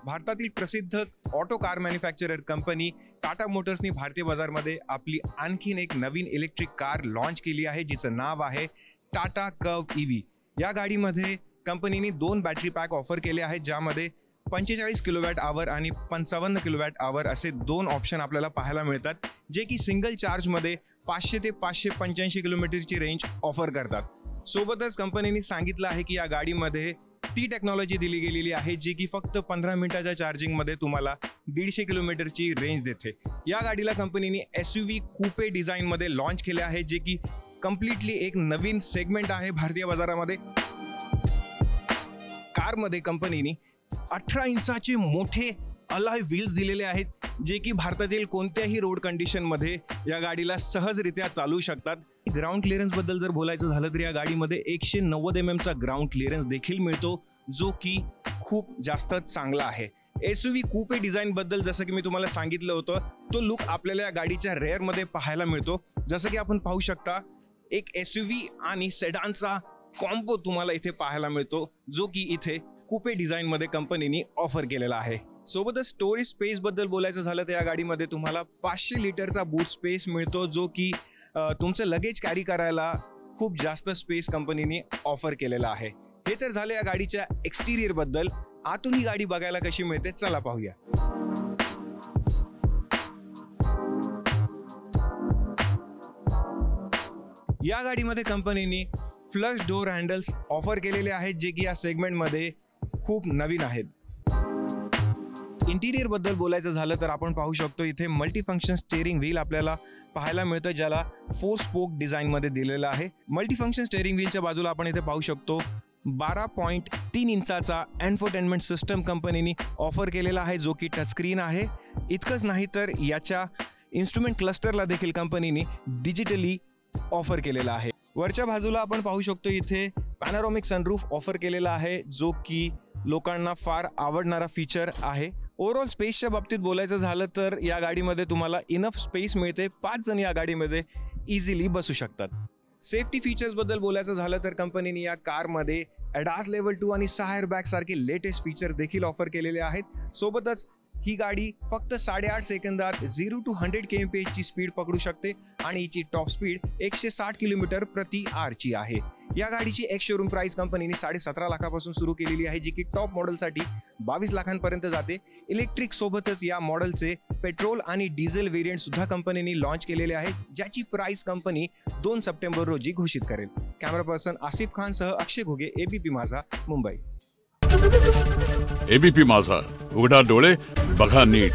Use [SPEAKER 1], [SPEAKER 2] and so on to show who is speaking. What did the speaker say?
[SPEAKER 1] भारतातील प्रसिद्ध auto car manufacturer company Tata मोटर्सनी भारतीय बाजारमध्ये आपली आणखीन एक नवीन इलेक्ट्रिक कार लॉन्च केली आहे, जिचं नाव आहे टाटा कर्व EV। या गाडीमध्ये कंपनीने 2 बॅटरी पॅक ऑफर केले आहेत, ज्यामध्ये 45 किलोवॅट आवर आणि 55 किलोवॅट आवर असे 2 ऑप्शन आपल्याला पाहायला मिळतात, जे की सिंगल चार्जमध्ये 500 ते 585 किलोमीटरची रेंज ऑफर करतात। सोबतच कंपनीने सांगितलं आहे की या गाडीमध्ये ती टेक्नॉलॉजी दिली गेलेली आहे जी की फक्त 15 मिनिटाच्या चार्जिंगमध्ये तुम्हाला 150 किलोमीटरची रेंज देते। या गाडीला कंपनीने SUV कूपे डिझाईनमध्ये लॉन्च केले आहे, जे की कम्प्लिटली एक नवीन सेगमेंट आहे भारतीय बाजारामध्ये। कारमध्ये कंपनीने 18 इंचाचे मोठे अलॉय व्हील्स दिलेले आहेत, जे की भारतातील कोणत्याही रोड कंडिशनमध्ये या गाडीला सहजरित्या चालू शकतात। ग्राउंड क्लिअरन्सबद्दल जर बोलायचं झालं तर या गाडीमध्ये 190 mm चा ग्राउंड क्लिअरन्स देखील मिळतो, जो की खूप जास्त चांगला आहे। SUV कूपे डिझाईनबद्दल जसं की मी तुम्हाला सांगितलं होतं, तो लुक आपल्याला या गाडीच्या रेअरमध्ये पाहायला मिळतो। जसं की आपण पाहू शकता, एक SUV आणि सेडानचा कॉम्बो तुम्हाला इथे पाहायला मिळतो, जो की इथे कूपे डिझाईनमध्ये कंपनीने ऑफर केलेला आहे। सोबतच स्टोरेज स्पेस बद्दल बोलायचं झालं तर या गाडीमध्ये तुम्हाला 500 लिटरचा बूट स्पेस मिळतो, जो की तुमचं लगेज कॅरी करायला खूप जास्त स्पेस कंपनीने ऑफर केलेला आहे। हे तर झाले या गाडीच्या एक्सटिरियर बद्दल। आतून ही गाडी बघायला कशी मिळते चला पाहूया। या गाडीमध्ये कंपनीने फ्लश डोर हँडल्स ऑफर केलेले आहेत, जे की या सेगमेंटमध्ये खूप नवीन आहेत। इंटिरियर बद्दल बोलायचं झालं तर आपण पाहू शकतो इथे मल्टीफंक्शन स्टीअरिंग व्हील आपल्याला पाहायला मिळतं, ज्याला 4 स्पोक डिझाईनमध्ये दिलेलं आहे। मल्टीफंक्शन स्टीअरिंग व्हीलच्या बाजूला आपण इथे पाहू शकतो 12.3 इंचाचा एन्फोटेनमेंट सिस्टम कंपनीने ऑफर केलेला आहे, जो की टचस्क्रीन आहे। इतकंच नाही तर याच्या इन्स्ट्रुमेंट क्लस्टरला देखील कंपनीने डिजिटली ऑफर केलेला आहे। वरच्या बाजूला आपण पाहू शकतो इथे पॅनोरामिक सनरूफ ऑफर केलेला आहे, जो की लोकांना फार आवडणारा फीचर आहे। ओव्हरऑल स्पेसच्या बाबतीत बोलायचं झालं तर या गाडीमध्ये तुम्हाला इनफ स्पेस मिळते, 5 जण या गाडीमध्ये इझिली बसू शकतात। सेफ्टी फीचर्सबद्दल बोलायचं झालं तर कंपनीने या कारमध्ये ADAS लेव्हल 2 आणि 6 एअरबॅग सारखे लेटेस्ट फीचर्स देखील ऑफर केलेले आहेत। सोबतच ही गाडी फक्त 8.5 सेकंदात 0 to 100 kmph ची स्पीड पकडू शकते आणि हिची टॉप स्पीड 160 किलोमीटर प्रति आवर ची आहे। या गाडीची एक्स शोरूम प्राइस कंपनीने 17.5 लाखापासून सुरू केलेली आहे, जी की टॉप मॉडेलसाठी 22 लाखांपर्यंत जाते। इलेक्ट्रिक सोबतच या मॉडेलचे पेट्रोल आणि डिझेल व्हेरियंट सुद्धा कंपनीने लॉन्च केलेले आहेत, ज्याची प्राइस कंपनी 2 सप्टेंबर रोजी घोषित करेल। कॅमेरा पर्सन आसिफ खान सह अक्षय घोगे, ABP माझा, मुंबई।
[SPEAKER 2] ABP माझा, उघडा डोळे बघा नीट।